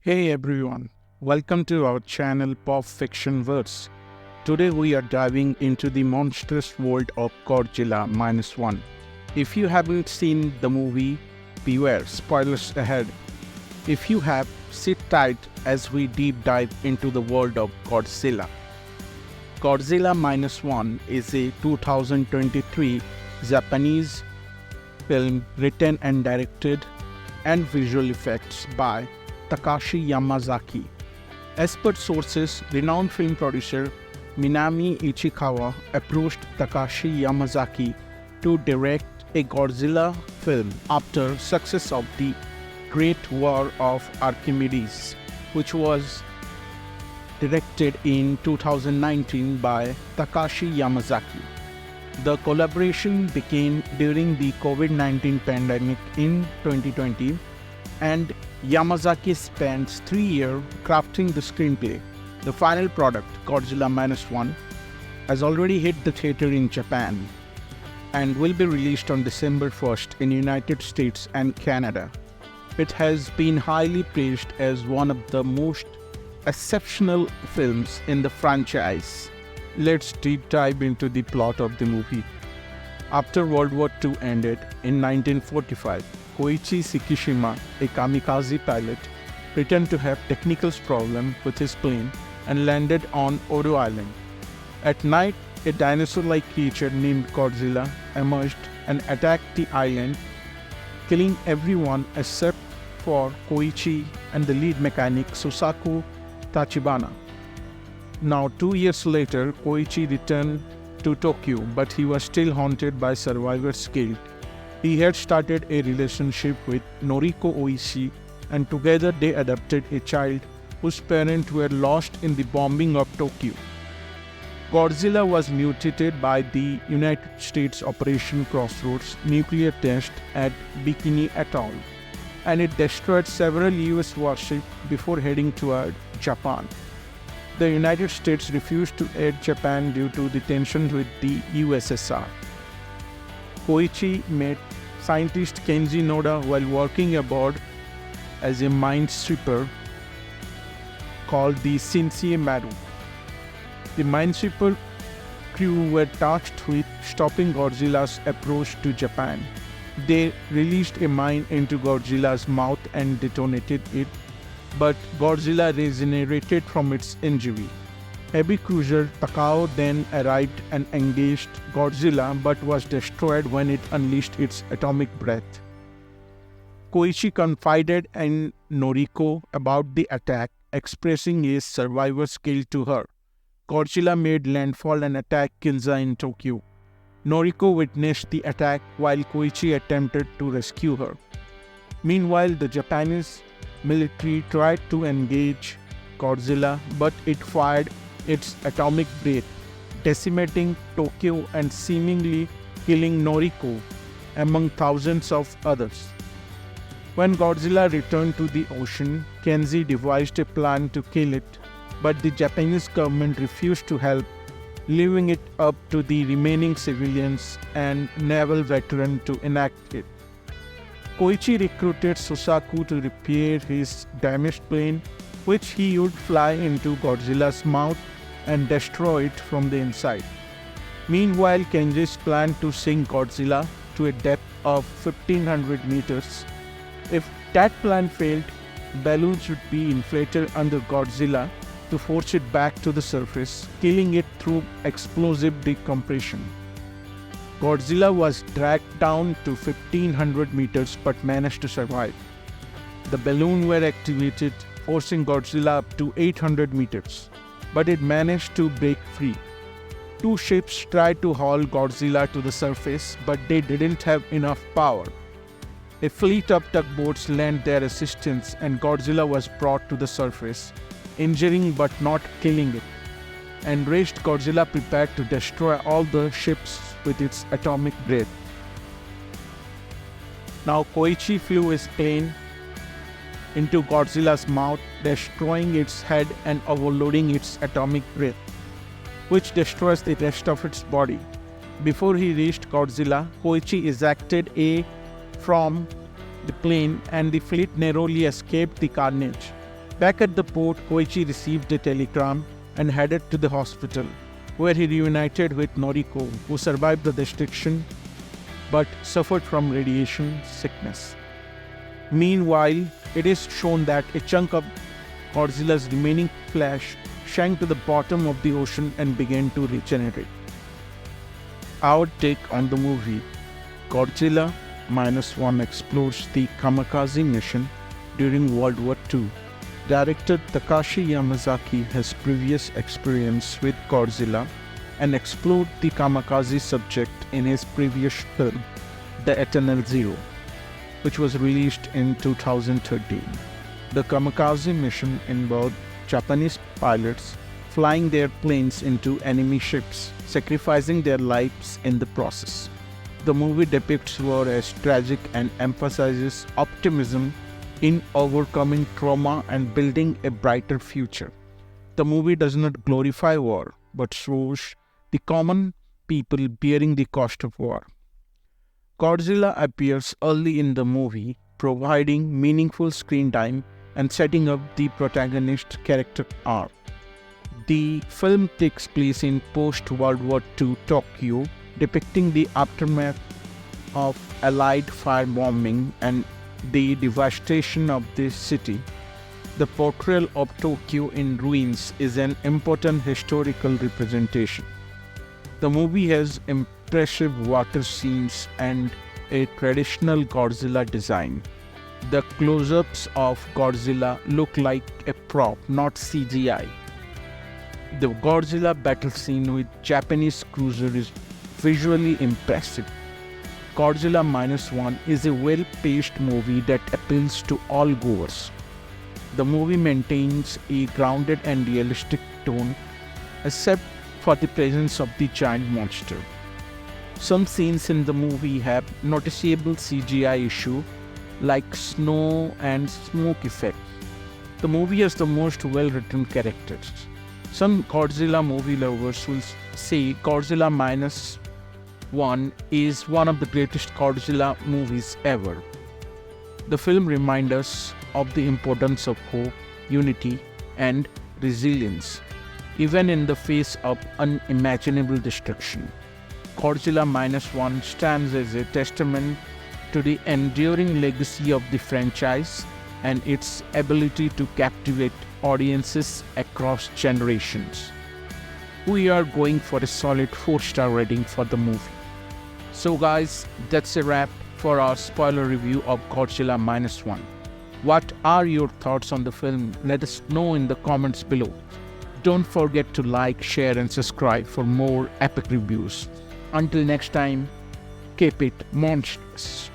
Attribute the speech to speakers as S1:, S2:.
S1: Hey everyone, welcome to our channel Pop Fiction Verse. Today we are diving into the monstrous world of Godzilla Minus One. If you haven't seen the movie, beware, spoilers ahead. If you have, sit tight as we deep dive into the world of Godzilla. Godzilla Minus One is a 2023 Japanese film written and directed and visual effects by Takashi Yamazaki. As per sources, renowned film producer Minami Ichikawa approached Takashi Yamazaki to direct a Godzilla film after success of the Great War of Archimedes, which was directed in 2019 by Takashi Yamazaki. The collaboration began during the COVID-19 pandemic in 2020, and Yamazaki spent 3 years crafting the screenplay. The final product, Godzilla Minus One, has already hit the theater in Japan and will be released on December 1st in United States and Canada. It has been highly praised as one of the most exceptional films in the franchise. Let's deep dive into the plot of the movie. After World War II ended in 1945, Koichi Sekishima, a kamikaze pilot, pretended to have technical problems with his plane and landed on Odo Island. At night, a dinosaur-like creature named Godzilla emerged and attacked the island, killing everyone except for Koichi and the lead mechanic Susaku Tachibana. Now, 2 years later, Koichi returned to Tokyo, but he was still haunted by survivor's guilt. He had started a relationship with Noriko Oishi, and together they adopted a child whose parents were lost in the bombing of Tokyo. Godzilla was mutated by the United States Operation Crossroads nuclear test at Bikini Atoll, and it destroyed several US warships before heading toward Japan. The United States refused to aid Japan due to the tensions with the USSR. Koichi met scientist Kenji Noda while working aboard as a minesweeper called the Shinsei Maru. The minesweeper crew were tasked with stopping Godzilla's approach to Japan. They released a mine into Godzilla's mouth and detonated it, but Godzilla regenerated from its injury. Heavy cruiser Takao then arrived and engaged Godzilla but was destroyed when it unleashed its atomic breath. Koichi confided in Noriko about the attack, expressing his survivor's guilt to her. Godzilla made landfall and attacked Ginza in Tokyo. Noriko witnessed the attack while Koichi attempted to rescue her. Meanwhile, the Japanese military tried to engage Godzilla, but it fired its atomic breath, decimating Tokyo and seemingly killing Noriko, among thousands of others. When Godzilla returned to the ocean, Kenji devised a plan to kill it, but the Japanese government refused to help, leaving it up to the remaining civilians and naval veterans to enact it. Koichi recruited Susaku to repair his damaged plane, which he would fly into Godzilla's mouth and destroy it from the inside. Meanwhile, Kenji's planned to sink Godzilla to a depth of 1500 meters. If that plan failed, balloons would be inflated under Godzilla to force it back to the surface, killing it through explosive decompression. Godzilla was dragged down to 1500 meters but managed to survive. The balloons were activated, forcing Godzilla up to 800 meters, but it managed to break free. 2 ships tried to haul Godzilla to the surface, but they didn't have enough power. A fleet of tugboats lent their assistance and Godzilla was brought to the surface, injuring but not killing it. Enraged, Godzilla prepared to destroy all the ships with its atomic breath. Now Koichi flew his plane into Godzilla's mouth, destroying its head and overloading its atomic breath, which destroys the rest of its body. Before he reached Godzilla, Koichi ejected from the plane and the fleet narrowly escaped the carnage. Back at the port, Koichi received a telegram and headed to the hospital, where he reunited with Noriko, who survived the destruction but suffered from radiation sickness. Meanwhile, it is shown that a chunk of Godzilla's remaining flesh sank to the bottom of the ocean and began to regenerate. Our take on the movie: Godzilla Minus One explores the kamikaze mission during World War II. Director Takashi Yamazaki has previous experience with Godzilla and explored the kamikaze subject in his previous film, The Eternal Zero, which was released in 2013. The kamikaze mission involved Japanese pilots flying their planes into enemy ships, sacrificing their lives in the process. The movie depicts war as tragic and emphasizes optimism in overcoming trauma and building a brighter future. The movie does not glorify war, but shows the common people bearing the cost of war. Godzilla appears early in the movie, providing meaningful screen time and setting up the protagonist's character arc. The film takes place in post-World War II Tokyo, depicting the aftermath of Allied firebombing and the devastation of the city. The portrayal of Tokyo in ruins is an important historical representation. The movie has impressive water scenes and a traditional Godzilla design. The close-ups of Godzilla look like a prop, not CGI. The Godzilla battle scene with Japanese cruiser is visually impressive. Godzilla Minus One is a well-paced movie that appeals to all goers. The movie maintains a grounded and realistic tone, except for the presence of the giant monster. Some scenes in the movie have noticeable CGI issue, like snow and smoke effects. The movie has the most well-written characters. Some Godzilla movie lovers will say Godzilla Minus One is one of the greatest Godzilla movies ever. The film reminds us of the importance of hope, unity, and resilience, even in the face of unimaginable destruction. Godzilla Minus One stands as a testament to the enduring legacy of the franchise and its ability to captivate audiences across generations. We are going for a solid 4-star rating for the movie. So guys, that's a wrap for our spoiler review of Godzilla Minus One. What are your thoughts on the film? Let us know in the comments below. Don't forget to like, share and subscribe for more epic reviews. Until next time, keep it monstrous.